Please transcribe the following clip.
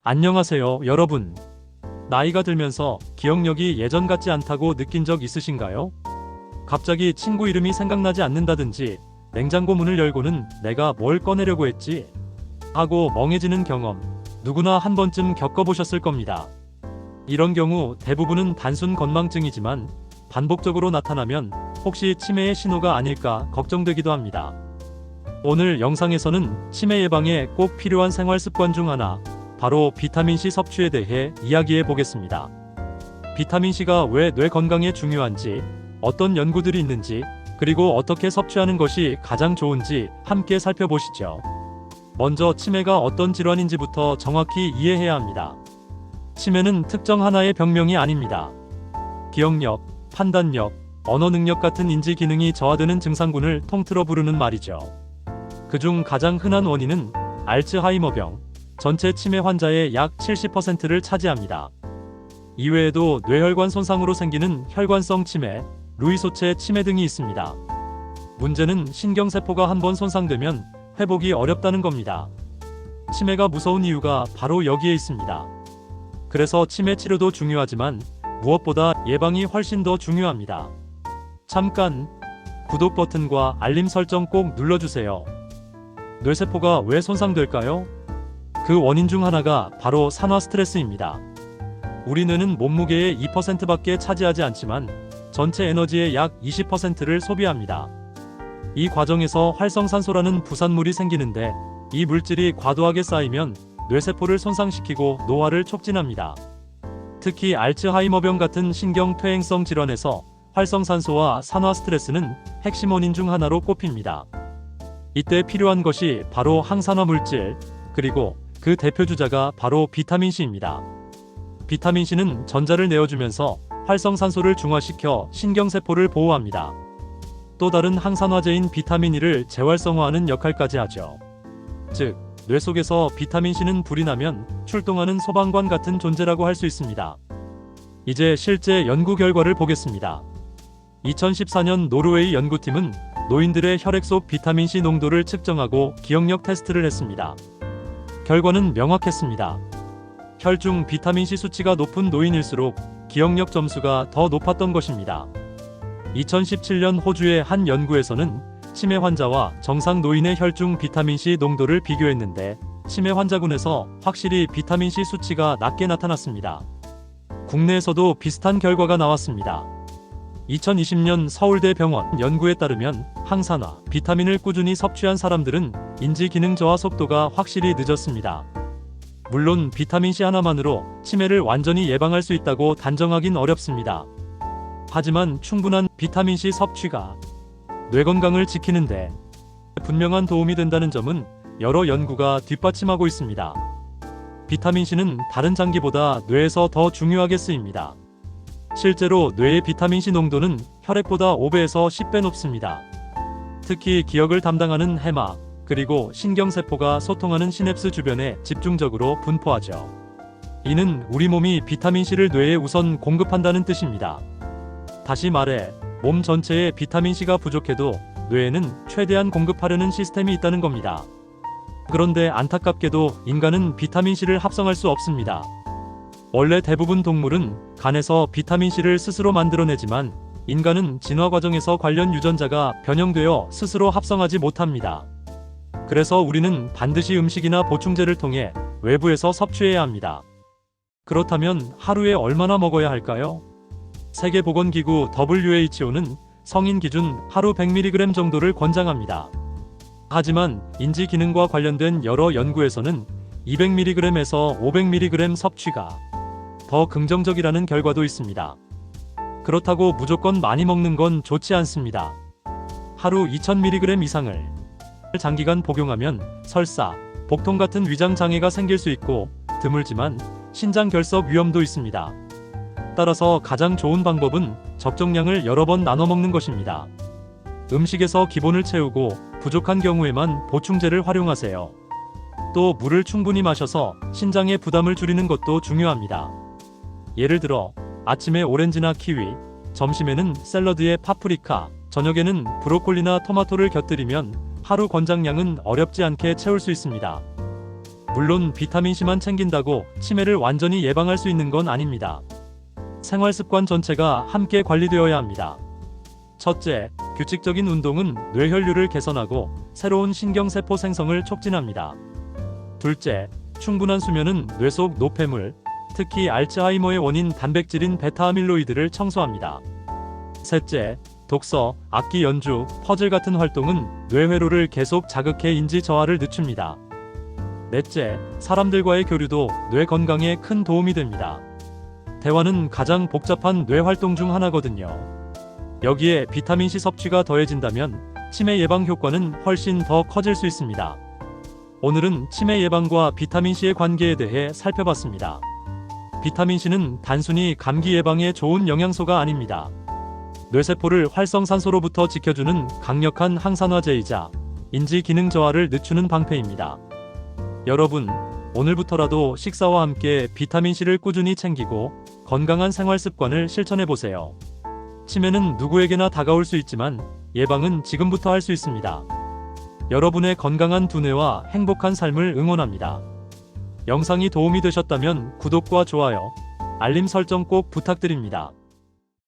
안녕하세요, 여러분. 나이가 들면서 기억력이 예전 같지 않다고 느낀 적 있으신가요? 갑자기 친구 이름이 생각나지 않는다든지, 냉장고 문을 열고는 내가 뭘 꺼내려고 했지? 하고 멍해지는 경험, 누구나 한 번쯤 겪어보셨을 겁니다. 이런 경우 대부분은 단순 건망증이지만 반복적으로 나타나면 혹시 치매의 신호가 아닐까 걱정되기도 합니다. 오늘 영상에서는 치매 예방에 꼭 필요한 생활 습관 중 하나, 바로 비타민C 섭취에 대해 이야기해 보겠습니다. 비타민C가 왜 뇌 건강에 중요한지, 어떤 연구들이 있는지, 그리고 어떻게 섭취하는 것이 가장 좋은지 함께 살펴보시죠. 먼저 치매가 어떤 질환인지부터 정확히 이해해야 합니다. 치매는 특정 하나의 병명이 아닙니다. 기억력, 판단력, 언어 능력 같은 인지 기능이 저하되는 증상군을 통틀어 부르는 말이죠. 그중 가장 흔한 원인은 알츠하이머병, 전체 치매 환자의 약 70%를 차지합니다. 이외에도 뇌혈관 손상으로 생기는 혈관성 치매, 루이소체 치매 등이 있습니다. 문제는 신경세포가 한번 손상되면 회복이 어렵다는 겁니다. 치매가 무서운 이유가 바로 여기에 있습니다. 그래서 치매 치료도 중요하지만 무엇보다 예방이 훨씬 더 중요합니다. 잠깐 구독 버튼과 알림 설정 꼭 눌러주세요. 뇌세포가 왜 손상될까요? 그 원인 중 하나가 바로 산화 스트레스입니다. 우리 뇌는 몸무게의 2%밖에 차지하지 않지만 전체 에너지의 약 20%를 소비합니다. 이 과정에서 활성산소라는 부산물이 생기는데, 이 물질이 과도하게 쌓이면 뇌세포를 손상시키고 노화를 촉진합니다. 특히 알츠하이머병 같은 신경퇴행성 질환에서 활성산소와 산화 스트레스는 핵심 원인 중 하나로 꼽힙니다. 이때 필요한 것이 바로 항산화 물질, 그리고 그 대표 주자가 바로 비타민C입니다. 비타민C는 전자를 내어주면서 활성산소를 중화시켜 신경세포를 보호합니다. 또 다른 항산화제인 비타민 E를 재활성화하는 역할까지 하죠. 즉, 뇌 속에서 비타민C는 불이 나면 출동하는 소방관 같은 존재라고 할 수 있습니다. 이제 실제 연구 결과를 보겠습니다. 2014년 노르웨이 연구팀은 노인들의 혈액 속 비타민C 농도를 측정하고 기억력 테스트를 했습니다. 결과는 명확했습니다. 혈중 비타민C 수치가 높은 노인일수록 기억력 점수가 더 높았던 것입니다. 2017년 호주의 한 연구에서는 치매 환자와 정상 노인의 혈중 비타민C 농도를 비교했는데, 치매 환자군에서 확실히 비타민C 수치가 낮게 나타났습니다. 국내에서도 비슷한 결과가 나왔습니다. 2020년 서울대병원 연구에 따르면 항산화, 비타민을 꾸준히 섭취한 사람들은 인지 기능 저하 속도가 확실히 늦었습니다. 물론 비타민C 하나만으로 치매를 완전히 예방할 수 있다고 단정하긴 어렵습니다. 하지만 충분한 비타민C 섭취가 뇌 건강을 지키는데 분명한 도움이 된다는 점은 여러 연구가 뒷받침하고 있습니다. 비타민C는 다른 장기보다 뇌에서 더 중요하게 쓰입니다. 실제로 뇌의 비타민C 농도는 혈액보다 5배에서 10배 높습니다. 특히 기억을 담당하는 해막, 그리고 신경세포가 소통하는 시냅스 주변에 집중적으로 분포하죠. 이는 우리 몸이 비타민C를 뇌에 우선 공급한다는 뜻입니다. 다시 말해, 몸 전체에 비타민C가 부족해도 뇌에는 최대한 공급하려는 시스템이 있다는 겁니다. 그런데 안타깝게도 인간은 비타민C를 합성할 수 없습니다. 원래 대부분 동물은 간에서 비타민C를 스스로 만들어내지만, 인간은 진화 과정에서 관련 유전자가 변형되어 스스로 합성하지 못합니다. 그래서 우리는 반드시 음식이나 보충제를 통해 외부에서 섭취해야 합니다. 그렇다면 하루에 얼마나 먹어야 할까요? 세계보건기구 WHO는 성인 기준 하루 100mg 정도를 권장합니다. 하지만 인지 기능과 관련된 여러 연구에서는 200mg에서 500mg 섭취가 더 긍정적이라는 결과도 있습니다. 그렇다고 무조건 많이 먹는 건 좋지 않습니다. 하루 2000mg 이상을 장기간 복용하면 설사, 복통 같은 위장 장애가 생길 수 있고, 드물지만 신장 결석 위험도 있습니다. 따라서 가장 좋은 방법은 적정량을 여러 번 나눠 먹는 것입니다. 음식에서 기본을 채우고 부족한 경우에만 보충제를 활용하세요. 또 물을 충분히 마셔서 신장의 부담을 줄이는 것도 중요합니다. 예를 들어 아침에 오렌지나 키위, 점심에는 샐러드에 파프리카, 저녁에는 브로콜리나 토마토를 곁들이면 하루 권장량은 어렵지 않게 채울 수 있습니다. 물론 비타민C만 챙긴다고 치매를 완전히 예방할 수 있는 건 아닙니다. 생활습관 전체가 함께 관리되어야 합니다. 첫째, 규칙적인 운동은 뇌혈류를 개선하고 새로운 신경세포 생성을 촉진합니다. 둘째, 충분한 수면은 뇌 속 노폐물, 특히 알츠하이머의 원인 단백질인 베타아밀로이드를 청소합니다. 셋째, 독서, 악기 연주, 퍼즐 같은 활동은 뇌회로를 계속 자극해 인지 저하를 늦춥니다. 넷째, 사람들과의 교류도 뇌 건강에 큰 도움이 됩니다. 대화는 가장 복잡한 뇌 활동 중 하나거든요. 여기에 비타민C 섭취가 더해진다면 치매 예방 효과는 훨씬 더 커질 수 있습니다. 오늘은 치매 예방과 비타민C의 관계에 대해 살펴봤습니다. 비타민C는 단순히 감기 예방에 좋은 영양소가 아닙니다. 뇌세포를 활성산소로부터 지켜주는 강력한 항산화제이자 인지 기능 저하를 늦추는 방패입니다. 여러분, 오늘부터라도 식사와 함께 비타민C를 꾸준히 챙기고 건강한 생활 습관을 실천해 보세요. 치매는 누구에게나 다가올 수 있지만 예방은 지금부터 할 수 있습니다. 여러분의 건강한 두뇌와 행복한 삶을 응원합니다. 영상이 도움이 되셨다면 구독과 좋아요, 알림 설정 꼭 부탁드립니다.